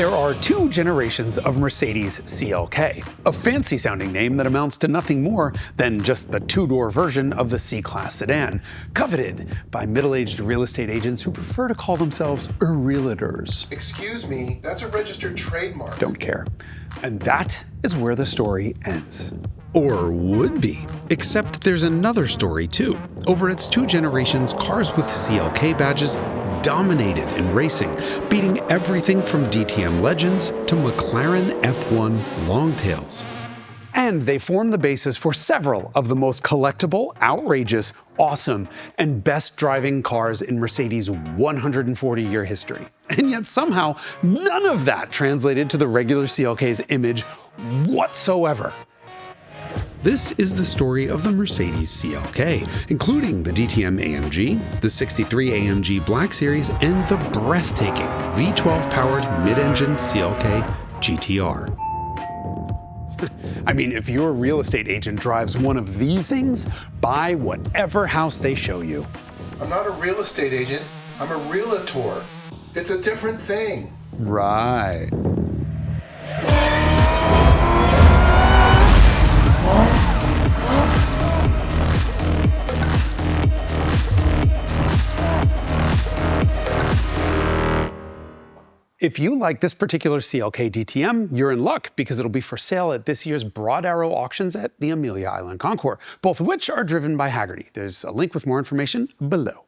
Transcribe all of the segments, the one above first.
There are two generations of Mercedes CLK, a fancy-sounding name that amounts to nothing more than just the two-door version of the C-Class sedan, coveted by middle-aged real estate agents who prefer to call themselves realtors. Excuse me, that's a registered trademark. Don't care. And that is where the story ends. Or would be. Except there's another story too. Over its two generations, cars with CLK badges dominated in racing, beating everything from DTM legends to McLaren F1 Longtails. And they form the basis for several of the most collectible, outrageous, awesome, and best driving cars in Mercedes' 140-year history. And yet somehow, none of that translated to the regular CLK's image whatsoever. This is the story of the Mercedes CLK, including the DTM AMG, the '63 AMG Black Series, and the breathtaking V12-powered mid-engine CLK GTR. I mean, if your real estate agent drives one of these things, buy whatever house they show you. I'm not a real estate agent, I'm a realtor. It's a different thing. Right. If you like this particular CLK DTM, you're in luck because it'll be for sale at this year's Broad Arrow auctions at the Amelia Island Concours, both of which are driven by Haggerty. There's a link with more information below.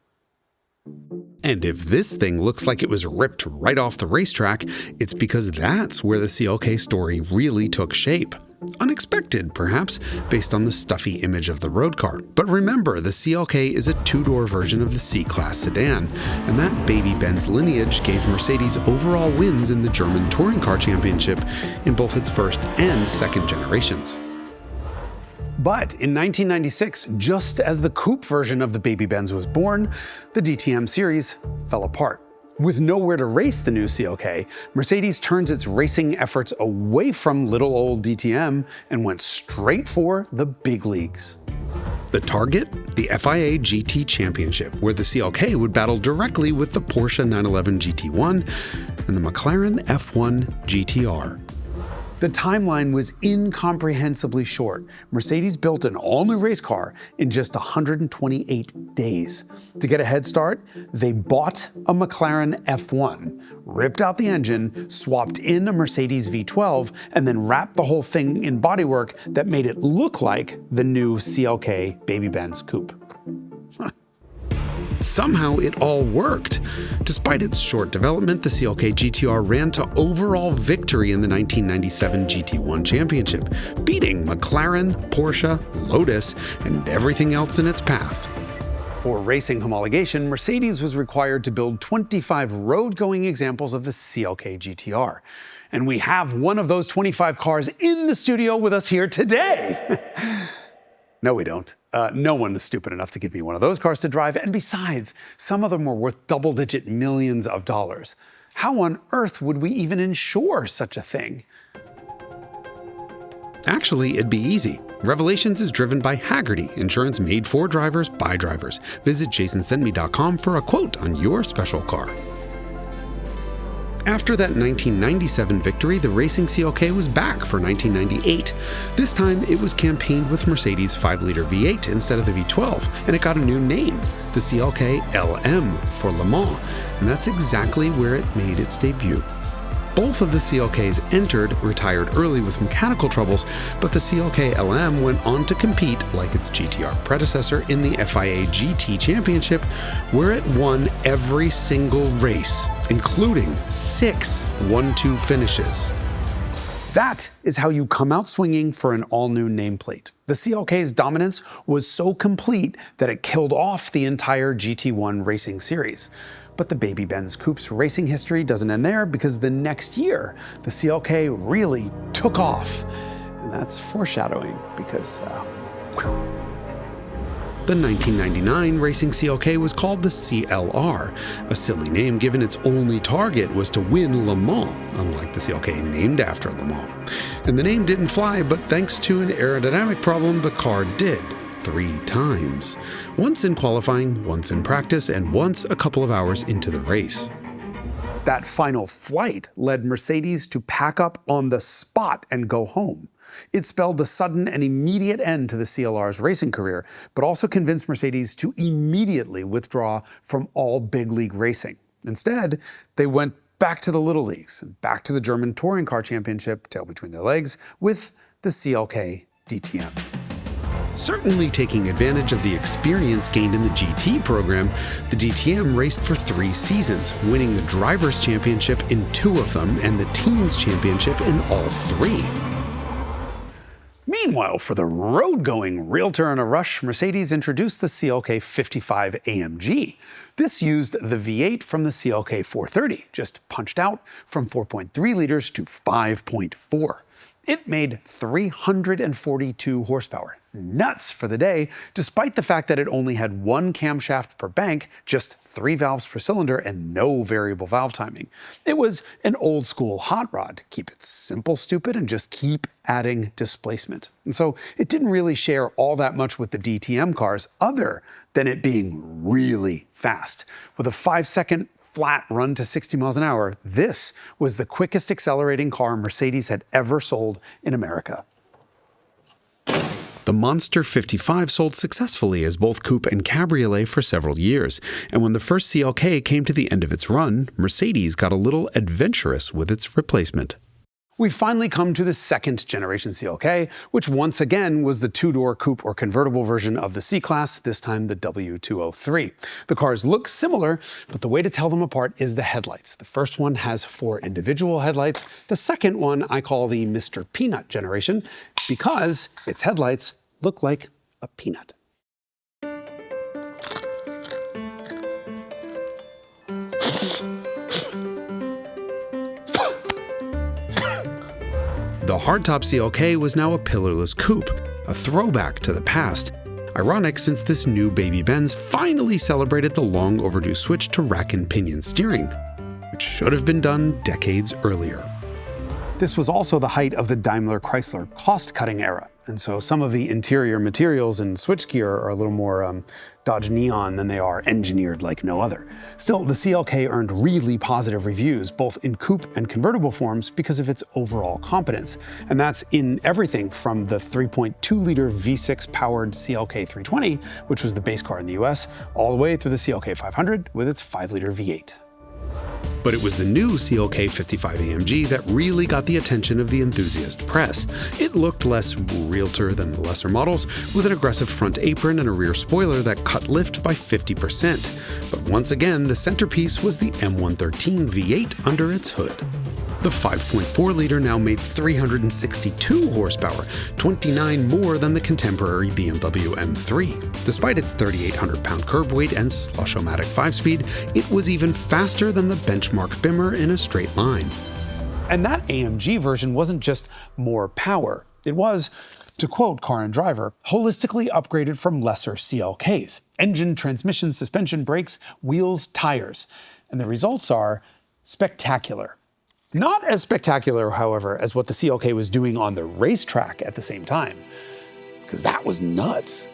And if this thing looks like it was ripped right off the racetrack, it's because that's where the CLK story really took shape. Unexpected, perhaps, based on the stuffy image of the road car. But remember, the CLK is a two-door version of the C-Class sedan, and that baby Benz lineage gave Mercedes overall wins in the German Touring Car Championship in both its first and second generations. But in 1996, just as the coupe version of the baby Benz was born, the DTM series fell apart. With nowhere to race the new CLK, Mercedes turns its racing efforts away from little old DTM and went straight for the big leagues. The target? The FIA GT Championship, where the CLK would battle directly with the Porsche 911 GT1 and the McLaren F1 GTR. The timeline was incomprehensibly short. Mercedes built an all-new race car in just 128 days. To get a head start, they bought a McLaren F1, ripped out the engine, swapped in a Mercedes V12, and then wrapped the whole thing in bodywork that made it look like the new CLK Baby Benz coupe. Somehow it all worked. Despite its short development, the CLK GTR ran to overall victory in the 1997 GT1 Championship, beating McLaren, Porsche, Lotus, and everything else in its path. For racing homologation, Mercedes was required to build 25 road-going examples of the CLK GTR. And we have one of those 25 cars in the studio with us here today. No, we don't. No one is stupid enough to give me one of those cars to drive, and besides, some of them are worth double-digit millions of dollars. How on earth would we even insure such a thing? Actually, it'd be easy. Revelations is driven by Haggerty, insurance made for drivers by drivers. Visit jasonsendme.com for a quote on your special car. After that 1997 victory, the racing CLK was back for 1998. This time, it was campaigned with Mercedes' 5-liter V8 instead of the V12, and it got a new name, the CLK LM for Le Mans, and that's exactly where it made its debut. Both of the CLKs retired early with mechanical troubles, but the CLK LM went on to compete, like its GTR predecessor, in the FIA GT Championship, where it won every single race, including 6 1-2 finishes. That is how you come out swinging for an all-new nameplate. The CLK's dominance was so complete that it killed off the entire GT1 racing series. But the baby Benz coupe's racing history doesn't end there, because the next year, the CLK really took off. And that's foreshadowing, because, The 1999 racing CLK was called the CLR, a silly name given its only target was to win Le Mans, unlike the CLK named after Le Mans. And the name didn't fly, but thanks to an aerodynamic problem, the car did. 3 times. Once in qualifying, once in practice, and once a couple of hours into the race. That final flight led Mercedes to pack up on the spot and go home. It spelled the sudden and immediate end to the CLR's racing career, but also convinced Mercedes to immediately withdraw from all big league racing. Instead, they went back to the Little Leagues and back to the German Touring Car Championship, tail between their legs, with the CLK DTM. Certainly taking advantage of the experience gained in the GT program, the DTM raced for 3 seasons, winning the Drivers' Championship in 2 of them and the Teams' Championship in all 3. Meanwhile, for the road-going realtor in a rush, Mercedes introduced the CLK 55 AMG. This used the V8 from the CLK 430, just punched out from 4.3 liters to 5.4. It made 342 horsepower. Nuts for the day, despite the fact that it only had 1 camshaft per bank, just 3 valves per cylinder, and no variable valve timing. It was an old school hot rod. Keep it simple, stupid, and just keep adding displacement. And so it didn't really share all that much with the DTM cars, other than it being really fast. With a 5-second flat run to 60 miles an hour, this was the quickest accelerating car Mercedes had ever sold in America. The Monster 55 sold successfully as both coupe and cabriolet for several years, and when the first CLK came to the end of its run, Mercedes got a little adventurous with its replacement. We finally come to the second generation CLK, which once again was the 2-door coupe or convertible version of the C-Class, this time the W203. The cars look similar, but the way to tell them apart is the headlights. The first one has 4 individual headlights. The second one I call the Mr. Peanut generation because its headlights look like a peanut. The hardtop CLK was now a pillarless coupe, a throwback to the past. Ironic since this new baby Benz finally celebrated the long overdue switch to rack and pinion steering, which should have been done decades earlier. This was also the height of the Daimler-Chrysler cost-cutting era, and so some of the interior materials and switchgear are a little more Dodge Neon than they are engineered like no other. Still, the CLK earned really positive reviews, both in coupe and convertible forms, because of its overall competence. And that's in everything from the 3.2-liter V6-powered CLK 320, which was the base car in the US, all the way through the CLK 500 with its 5-liter V8. But it was the new CLK 55 AMG that really got the attention of the enthusiast press. It looked less realtor than the lesser models, with an aggressive front apron and a rear spoiler that cut lift by 50%. But once again, the centerpiece was the M113 V8 under its hood. The 5.4-liter now made 362 horsepower, 29 more than the contemporary BMW M3. Despite its 3,800-pound curb weight and slush-o-matic 5-speed, it was even faster than the benchmark Bimmer in a straight line. And that AMG version wasn't just more power. It was, to quote Car and Driver, holistically upgraded from lesser CLKs. Engine, transmission, suspension, brakes, wheels, tires. And the results are spectacular. Not as spectacular, however, as what the CLK was doing on the racetrack at the same time, because that was nuts.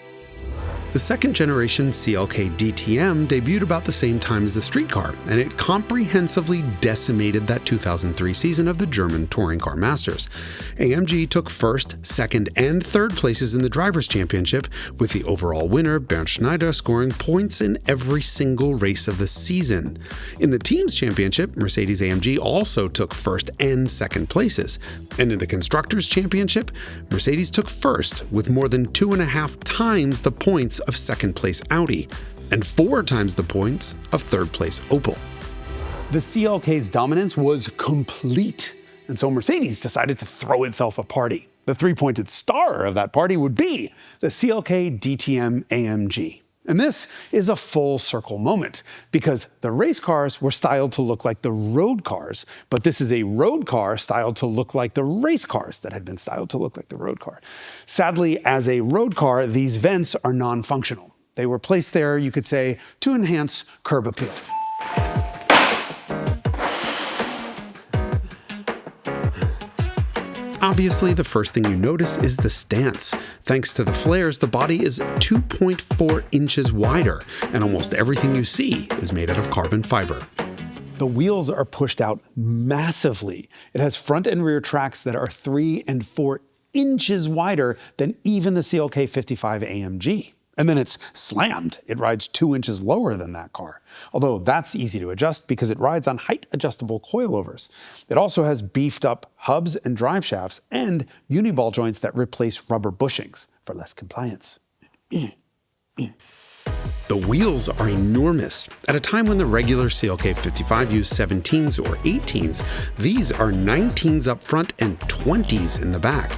The second-generation CLK DTM debuted about the same time as the street car, and it comprehensively decimated that 2003 season of the German Touring Car Masters. AMG took first, second, and third places in the Drivers' Championship, with the overall winner, Bernd Schneider, scoring points in every single race of the season. In the Teams' Championship, Mercedes-AMG also took first and second places. And in the Constructors' Championship, Mercedes took first, with more than 2.5 times the points of second-place Audi, and 4 times the points of third-place Opel. The CLK's dominance was complete, and so Mercedes decided to throw itself a party. The 3-pointed star of that party would be the CLK DTM AMG. And this is a full circle moment, because the race cars were styled to look like the road cars, but this is a road car styled to look like the race cars that had been styled to look like the road car. Sadly, as a road car, these vents are non-functional. They were placed there, you could say, to enhance curb appeal. Obviously, the first thing you notice is the stance. Thanks to the flares, the body is 2.4 inches wider, and almost everything you see is made out of carbon fiber. The wheels are pushed out massively. It has front and rear tracks that are 3 and 4 inches wider than even the CLK 55 AMG. And then it's slammed. It rides 2 inches lower than that car. Although that's easy to adjust because it rides on height-adjustable coilovers. It also has beefed up hubs and drive shafts and uniball joints that replace rubber bushings for less compliance. The wheels are enormous. At a time when the regular CLK 55 used 17s or 18s, these are 19s up front and 20s in the back.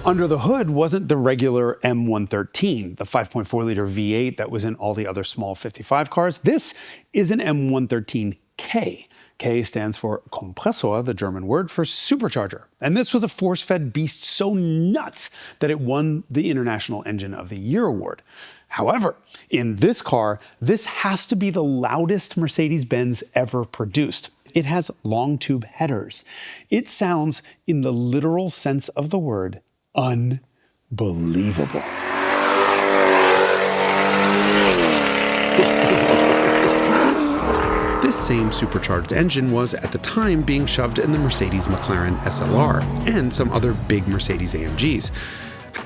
Under the hood wasn't the regular M113, the 5.4-liter V8 that was in all the other small 55 cars. This is an M113K. K stands for Kompressor, the German word for supercharger. And this was a force-fed beast so nuts that it won the International Engine of the Year award. However, in this car, this has to be the loudest Mercedes-Benz ever produced. It has long tube headers. It sounds, in the literal sense of the word, unbelievable. This same supercharged engine was, at the time, being shoved in the Mercedes McLaren SLR and some other big Mercedes AMGs.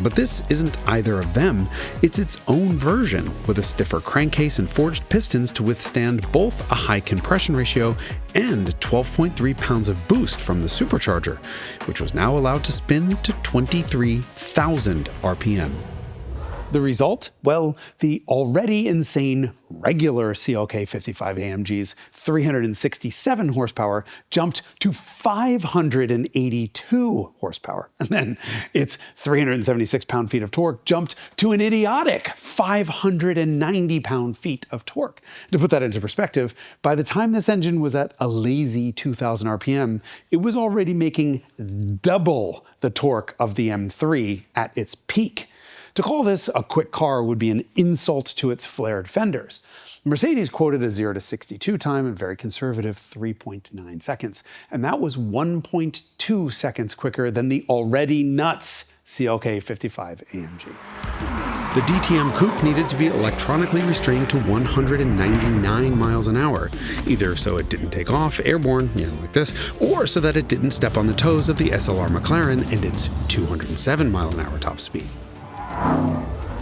But this isn't either of them, it's its own version, with a stiffer crankcase and forged pistons to withstand both a high compression ratio and 12.3 pounds of boost from the supercharger, which was now allowed to spin to 23,000 RPM. The result? Well, the already insane regular CLK 55 AMG's 367 horsepower jumped to 582 horsepower. And then its 376 pound-feet of torque jumped to an idiotic 590 pound-feet of torque. To put that into perspective, by the time this engine was at a lazy 2,000 RPM, it was already making double the torque of the M3 at its peak. To call this a quick car would be an insult to its flared fenders. Mercedes quoted a 0 to 62 time in very conservative 3.9 seconds, and that was 1.2 seconds quicker than the already nuts CLK 55 AMG. The DTM coupe needed to be electronically restrained to 199 miles an hour, either so it didn't take off airborne, like this, or so that it didn't step on the toes of the SLR McLaren and its 207 mile an hour top speed.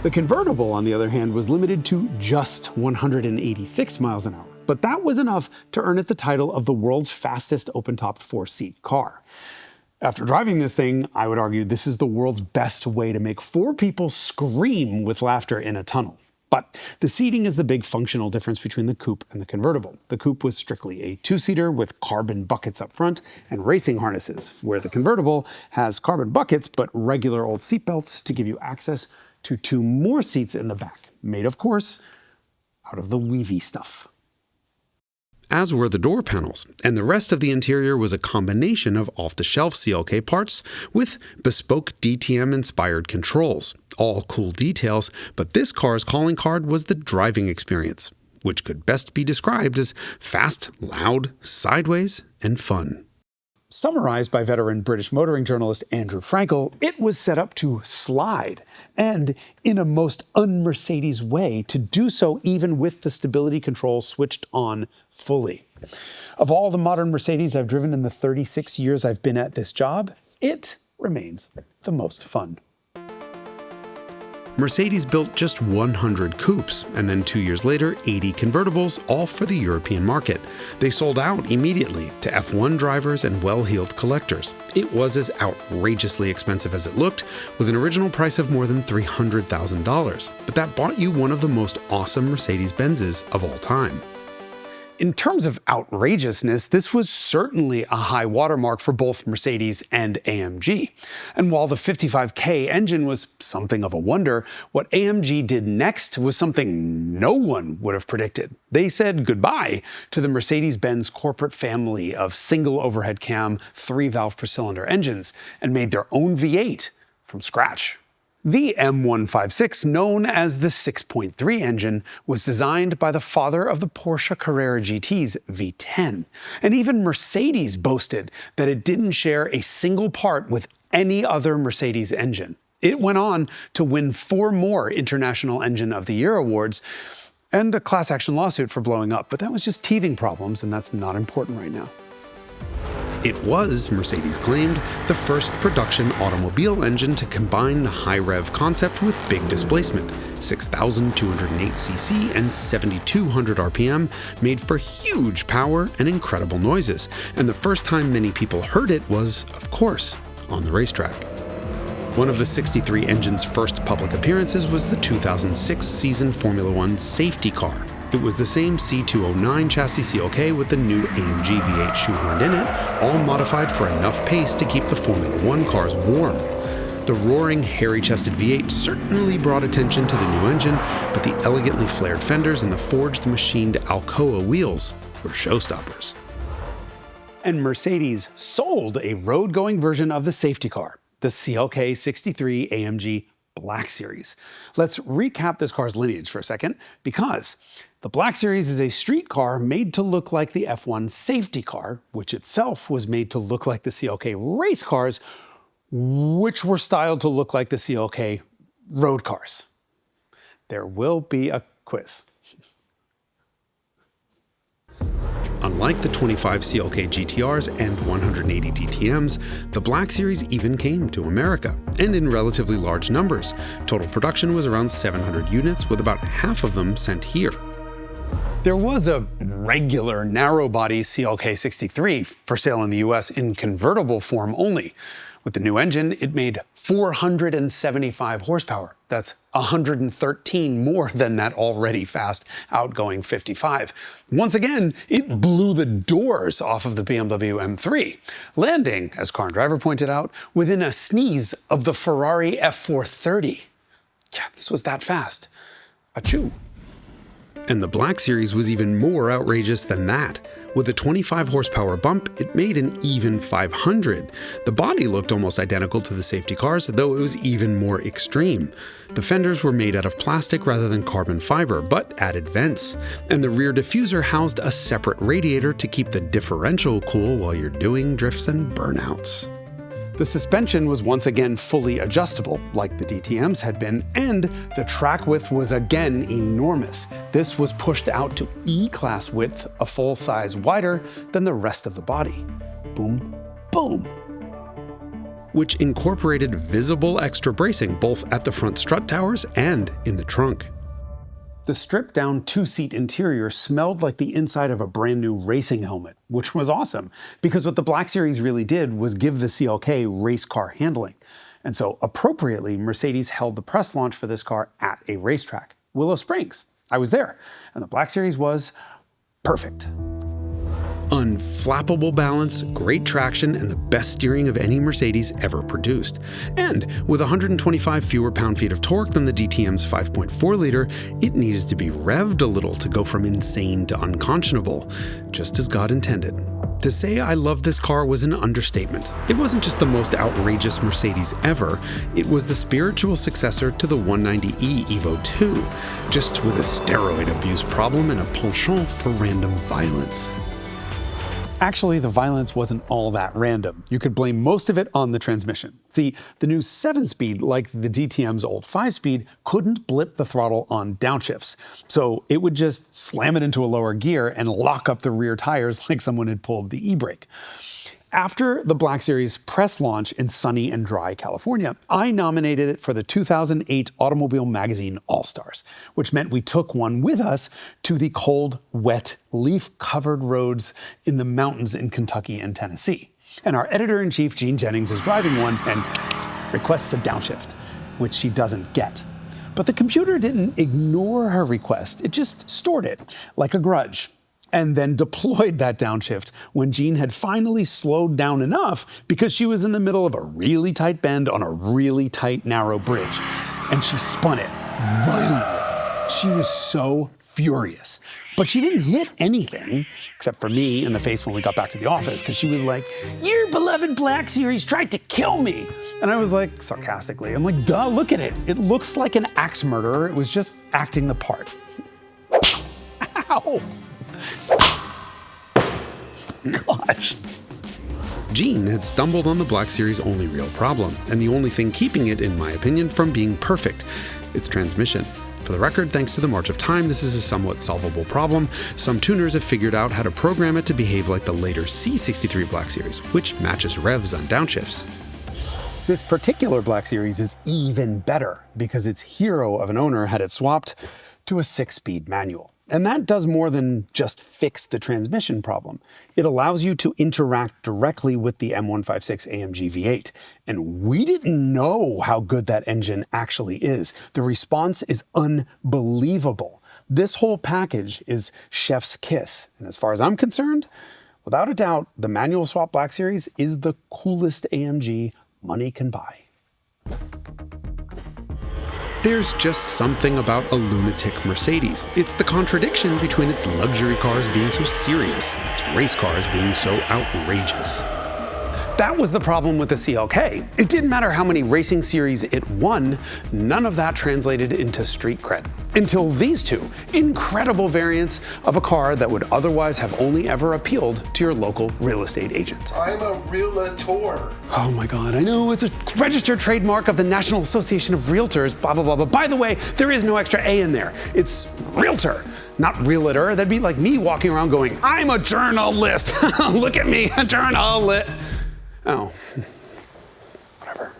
The convertible, on the other hand, was limited to just 186 miles an hour, but that was enough to earn it the title of the world's fastest open-topped 4-seat car. After driving this thing, I would argue this is the world's best way to make 4 people scream with laughter in a tunnel. But the seating is the big functional difference between the coupe and the convertible. The coupe was strictly a 2-seater with carbon buckets up front and racing harnesses, where the convertible has carbon buckets but regular old seatbelts to give you access to 2 more seats in the back, made, of course, out of the weavy stuff. As were the door panels, and the rest of the interior was a combination of off-the-shelf CLK parts with bespoke DTM-inspired controls. All cool details, but this car's calling card was the driving experience, which could best be described as fast, loud, sideways, and fun. Summarized by veteran British motoring journalist Andrew Frankel, it was set up to slide, and in a most un-Mercedes way, to do so even with the stability control switched on fully. Of all the modern Mercedes I've driven in the 36 years I've been at this job, it remains the most fun. Mercedes built just 100 coupes, and then 2 years later, 80 convertibles, all for the European market. They sold out immediately to F1 drivers and well-heeled collectors. It was as outrageously expensive as it looked, with an original price of more than $300,000. But that bought you one of the most awesome Mercedes Benzes of all time. In terms of outrageousness, this was certainly a high watermark for both Mercedes and AMG. And while the 55K engine was something of a wonder, what AMG did next was something no one would have predicted. They said goodbye to the Mercedes-Benz corporate family of single overhead cam, 3-valve per cylinder engines, and made their own V8 from scratch. The M156, known as the 6.3 engine, was designed by the father of the Porsche Carrera GT's V10. And even Mercedes boasted that it didn't share a single part with any other Mercedes engine. It went on to win 4 more International Engine of the Year awards, and a class action lawsuit for blowing up, but that was just teething problems, and that's not important right now. It was, Mercedes claimed, the first production automobile engine to combine the high-rev concept with big displacement. 6,208 cc and 7,200 RPM made for huge power and incredible noises, and the first time many people heard it was, of course, on the racetrack. One of the 63 engine's first public appearances was the 2006 season Formula One safety car. It was the same C209 chassis CLK with the new AMG V8 shoehorned in it, all modified for enough pace to keep the Formula One cars warm. The roaring, hairy-chested V8 certainly brought attention to the new engine, but the elegantly flared fenders and the forged machined Alcoa wheels were showstoppers. And Mercedes sold a road-going version of the safety car, the CLK 63 AMG Black Series. Let's recap this car's lineage for a second, because the Black Series is a street car made to look like the F1 safety car, which itself was made to look like the CLK race cars, which were styled to look like the CLK road cars. There will be a quiz. Unlike the 25 CLK GTRs and 180 DTMs, the Black Series even came to America, and in relatively large numbers. Total production was around 700 units, with about half of them sent here. There was a regular narrow-body CLK 63 for sale in the US in convertible form only. With the new engine, it made 475 horsepower. That's 113 more than that already fast outgoing 55. Once again, it blew the doors off of the BMW M3, landing, as Car and Driver pointed out, within a sneeze of the Ferrari F430. Yeah, this was that fast. Achoo. And the Black Series was even more outrageous than that. With a 25 horsepower bump, it made an even 500. The body looked almost identical to the safety cars, though it was even more extreme. The fenders were made out of plastic rather than carbon fiber, but added vents. And the rear diffuser housed a separate radiator to keep the differential cool while you're doing drifts and burnouts. The suspension was once again fully adjustable, like the DTMs had been, and the track width was again enormous. This was pushed out to E-Class width, a full size wider than the rest of the body. Boom, boom. Which incorporated visible extra bracing both at the front strut towers and in the trunk. The stripped-down two-seat interior smelled like the inside of a brand new racing helmet, which was awesome, because what the Black Series really did was give the CLK race car handling. And so, appropriately, Mercedes held the press launch for this car at a racetrack, Willow Springs. I was there, and the Black Series was perfect. Unflappable balance, great traction, and the best steering of any Mercedes ever produced. And with 125 fewer pound-feet of torque than the DTM's 5.4-liter, it needed to be revved a little to go from insane to unconscionable, just as God intended. To say I love this car was an understatement. It wasn't just the most outrageous Mercedes ever, it was the spiritual successor to the 190e Evo 2, just with a steroid abuse problem and a penchant for random violence. Actually, the violence wasn't all that random. You could blame most of it on the transmission. See, the new 7-speed, like the DTM's old 5-speed, couldn't blip the throttle on downshifts. So it would just slam it into a lower gear and lock up the rear tires like someone had pulled the e-brake. After the Black Series press launch in sunny and dry California, I nominated it for the 2008 Automobile Magazine All-Stars, which meant we took one with us to the cold, wet, leaf-covered roads in the mountains in Kentucky and Tennessee. And our editor-in-chief, Gene Jennings, is driving one and requests a downshift, which she doesn't get. But the computer didn't ignore her request, it just stored it, like a grudge, and then deployed that downshift when Jean had finally slowed down enough because she was in the middle of a really tight bend on a really tight, narrow bridge. And she spun it violently. She was so furious. But she didn't hit anything, except for me in the face when we got back to the office, because she was like, "Your beloved Black Series tried to kill me." And I was like, sarcastically, I'm like, duh, look at it. It looks like an axe murderer. It was just acting the part. Ow. Gosh. Gene had stumbled on the Black Series' only real problem, and the only thing keeping it, in my opinion, from being perfect, its transmission. For the record, thanks to the march of time, this is a somewhat solvable problem. Some tuners have figured out how to program it to behave like the later C63 Black Series, which matches revs on downshifts. This particular Black Series is even better because its hero of an owner had it swapped to a 6-speed manual. And that does more than just fix the transmission problem. It allows you to interact directly with the M156 AMG V8. And we didn't know how good that engine actually is. The response is unbelievable. This whole package is chef's kiss. And as far as I'm concerned, without a doubt, the manual swap Black Series is the coolest AMG money can buy. There's just something about a lunatic Mercedes. It's the contradiction between its luxury cars being so serious and its race cars being so outrageous. That was the problem with the CLK. It didn't matter how many racing series it won, none of that translated into street cred. Until these two incredible variants of a car that would otherwise have only ever appealed to your local real estate agent. I'm a realtor. Oh my God, I know it's a registered trademark of the National Association of Realtors, blah, blah, blah. But by the way, there is no extra A in there. It's realtor, not realtor. That'd be like me walking around going, I'm a journalist. Look at me, a journalist. Oh, whatever.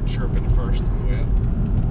Chirping first on the way up.